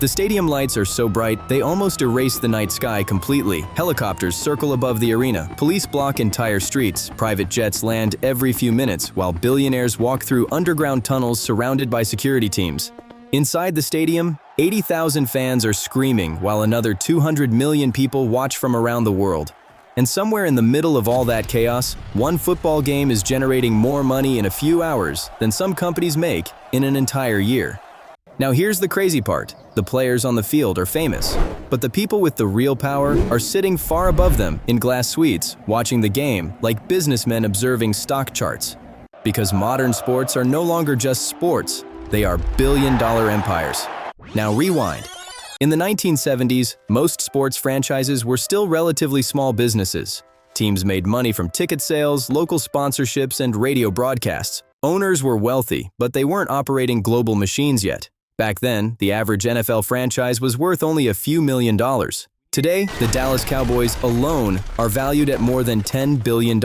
The stadium lights are so bright, they almost erase the night sky completely. Helicopters circle above the arena, police block entire streets, private jets land every few minutes, while billionaires walk through underground tunnels surrounded by security teams. Inside the stadium, 80,000 fans are screaming while another 200 million people watch from around the world. And somewhere in the middle of all that chaos, one football game is generating more money in a few hours than some companies make in an entire year. Now here's the crazy part. The players on the field are famous, but the people with the real power are sitting far above them in glass suites, watching the game like businessmen observing stock charts. Because modern sports are no longer just sports, they are billion-dollar empires. Now rewind. In the 1970s, most sports franchises were still relatively small businesses. Teams made money from ticket sales, local sponsorships, and radio broadcasts. Owners were wealthy, but they weren't operating global machines yet. Back then, the average NFL franchise was worth only a few $1,000,000. Today, the Dallas Cowboys alone are valued at more than $10 billion.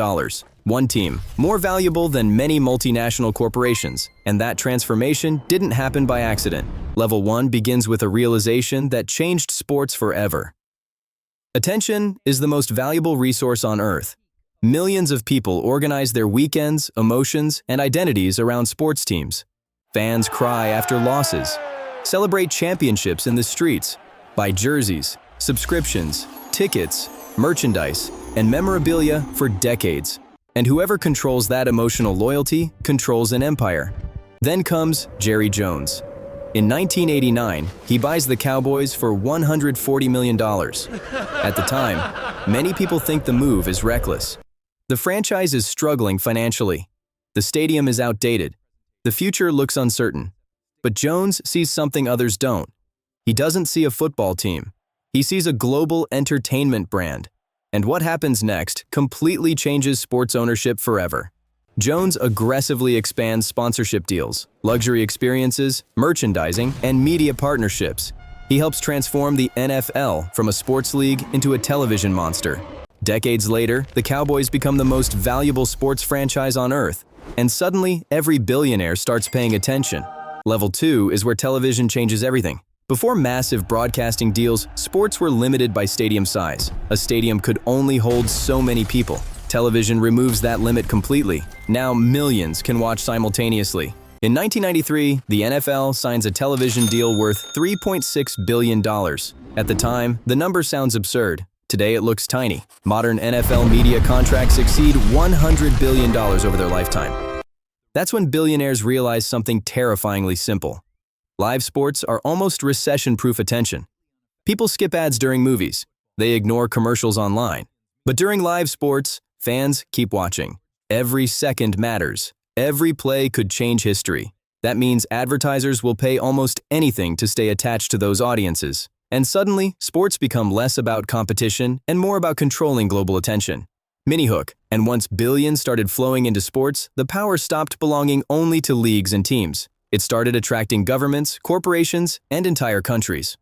One team, more valuable than many multinational corporations, and that transformation didn't happen by accident. Level 1 begins with a realization that changed sports forever. Attention is the most valuable resource on Earth. Millions of people organize their weekends, emotions, and identities around sports teams. Fans cry after losses, celebrate championships in the streets, buy jerseys, subscriptions, tickets, merchandise, and memorabilia for decades. And whoever controls that emotional loyalty controls an empire. Then comes Jerry Jones. In 1989, he buys the Cowboys for $140 million. At the time, many people think the move is reckless. The franchise is struggling financially. The stadium is outdated. The future looks uncertain. But Jones sees something others don't. He doesn't see a football team. He sees a global entertainment brand. And what happens next completely changes sports ownership forever. Jones aggressively expands sponsorship deals, luxury experiences, merchandising, and media partnerships. He helps transform the NFL from a sports league into a television monster. Decades later, the Cowboys become the most valuable sports franchise on Earth, and suddenly every billionaire starts paying attention. Level 2 is where television changes everything. Before massive broadcasting deals, sports were limited by stadium size. A stadium could only hold so many people. Television removes that limit completely. Now millions can watch simultaneously. In 1993, the NFL signs a television deal worth $3.6 billion. At the time, the number sounds absurd. Today it looks tiny. Modern NFL media contracts exceed $100 billion over their lifetime. That's when billionaires realize something terrifyingly simple. Live sports are almost recession-proof attention. People skip ads during movies. They ignore commercials online. But during live sports, fans keep watching. Every second matters. Every play could change history. That means advertisers will pay almost anything to stay attached to those audiences. And suddenly, sports become less about competition and more about controlling global attention. Mini-hook, and once billions started flowing into sports, the power stopped belonging only to leagues and teams. It started attracting governments, corporations, and entire countries.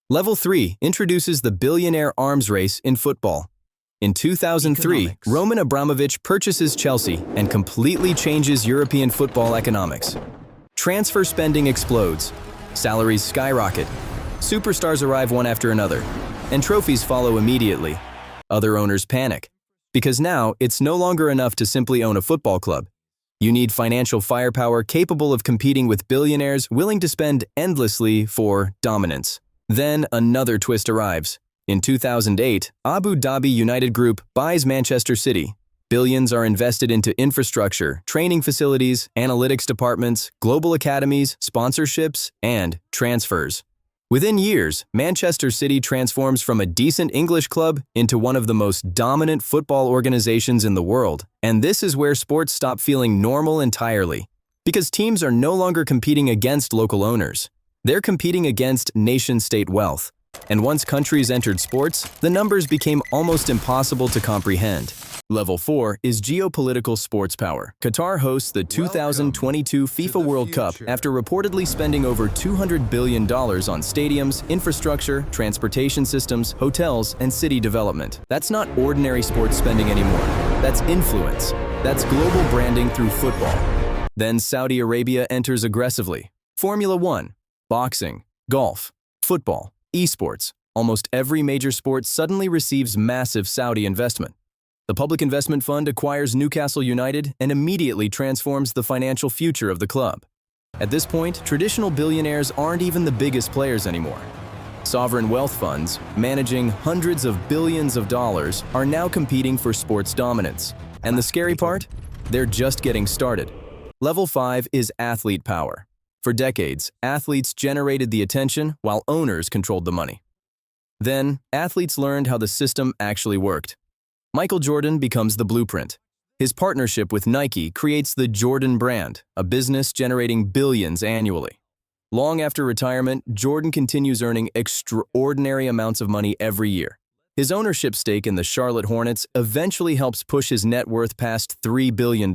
Level 3 introduces the billionaire arms race in football. In 2003, Roman Abramovich purchases Chelsea and completely changes European football economics. Transfer spending explodes, salaries skyrocket, superstars arrive one after another, and trophies follow immediately. Other owners panic, because now it's no longer enough to simply own a football club. You need financial firepower capable of competing with billionaires willing to spend endlessly for dominance. Then another twist arrives. In 2008, Abu Dhabi United Group buys Manchester City. Billions are invested into infrastructure, training facilities, analytics departments, global academies, sponsorships, and transfers. Within years, Manchester City transforms from a decent English club into one of the most dominant football organizations in the world. And this is where sports stop feeling normal entirely. Because teams are no longer competing against local owners. They're competing against nation-state wealth. And once countries entered sports, the numbers became almost impossible to comprehend. Level 4 is geopolitical sports power. Qatar hosts the 2022 FIFA World Cup after reportedly spending over $200 billion on stadiums, infrastructure, transportation systems, hotels, and city development. That's not ordinary sports spending anymore. That's influence. That's global branding through football. Then Saudi Arabia enters aggressively. Formula 1, boxing, golf, Football, esports, almost every major sport suddenly receives massive Saudi investment. The Public Investment Fund acquires Newcastle United and immediately transforms the financial future of the club. At this point, traditional billionaires aren't even the biggest players anymore. Sovereign wealth funds, managing hundreds of billions of dollars, are now competing for sports dominance. And the scary part? They're just getting started. Level 5 is athlete power. For decades, athletes generated the attention while owners controlled the money. Then, athletes learned how the system actually worked. Michael Jordan becomes the blueprint. His partnership with Nike creates the Jordan brand, a business generating billions annually. Long after retirement, Jordan continues earning extraordinary amounts of money every year. His ownership stake in the Charlotte Hornets eventually helps push his net worth past $3 billion.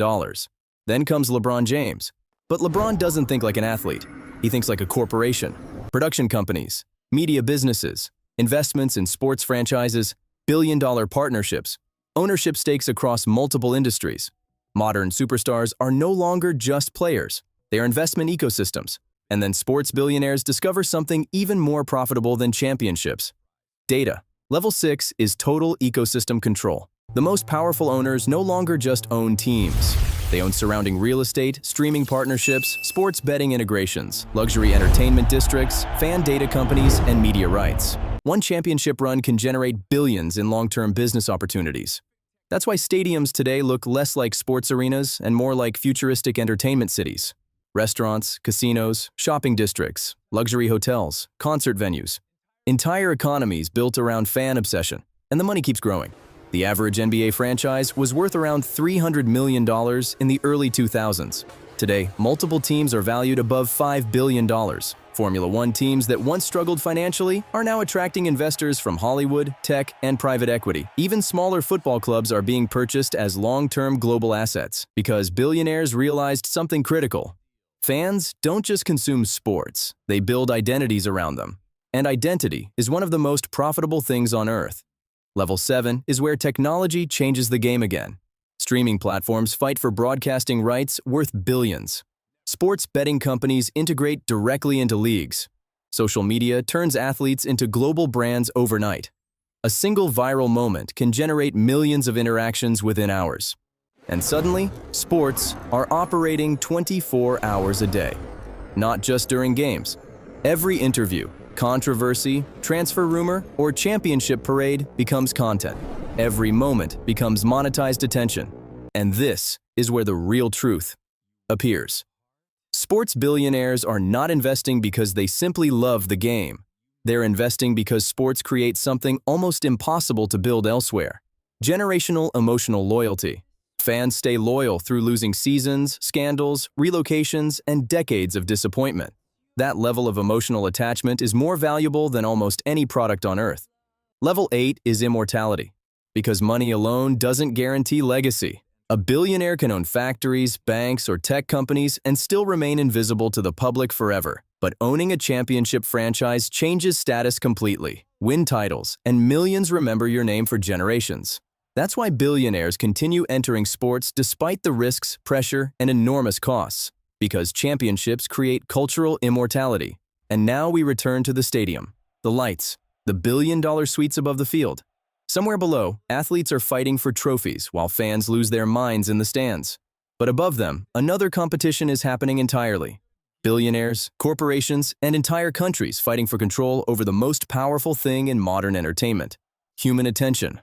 Then comes LeBron James. But LeBron doesn't think like an athlete. He thinks like a corporation. Production companies, media businesses, investments in sports franchises, billion-dollar partnerships, ownership stakes across multiple industries. Modern superstars are no longer just players. They are investment ecosystems. And then sports billionaires discover something even more profitable than championships: data. Level 6 is total ecosystem control. The most powerful owners no longer just own teams. They own surrounding real estate, streaming partnerships, sports betting integrations, luxury entertainment districts, fan data companies, and media rights. One championship run can generate billions in long-term business opportunities. That's why stadiums today look less like sports arenas and more like futuristic entertainment cities. Restaurants, casinos, shopping districts, luxury hotels, concert venues. Entire economies built around fan obsession, and the money keeps growing. The average NBA franchise was worth around $300 million in the early 2000s. Today, multiple teams are valued above $5 billion. Formula One teams that once struggled financially are now attracting investors from Hollywood, tech, and private equity. Even smaller football clubs are being purchased as long-term global assets because billionaires realized something critical. Fans don't just consume sports, they build identities around them. And identity is one of the most profitable things on earth. Level 7 is where technology changes the game again. Streaming platforms fight for broadcasting rights worth billions. Sports betting companies integrate directly into leagues. Social media turns athletes into global brands overnight. A single viral moment can generate millions of interactions within hours. And suddenly, sports are operating 24 hours a day. Not just during games. Every interview, controversy, transfer rumor, or championship parade becomes content. Every moment becomes monetized attention. And this is where the real truth appears. Sports billionaires are not investing because they simply love the game. They're investing because sports create something almost impossible to build elsewhere: generational emotional loyalty. Fans stay loyal through losing seasons, scandals, relocations, and decades of disappointment. That level of emotional attachment is more valuable than almost any product on earth. Level 8 is immortality. Because money alone doesn't guarantee legacy. A billionaire can own factories, banks, or tech companies and still remain invisible to the public forever. But owning a championship franchise changes status completely. Win titles, and millions remember your name for generations. That's why billionaires continue entering sports despite the risks, pressure, and enormous costs. Because championships create cultural immortality. And now we return to the stadium. The lights. The billion-dollar suites above the field. Somewhere below, athletes are fighting for trophies while fans lose their minds in the stands. But above them, another competition is happening entirely. Billionaires, corporations, and entire countries fighting for control over the most powerful thing in modern entertainment: human attention.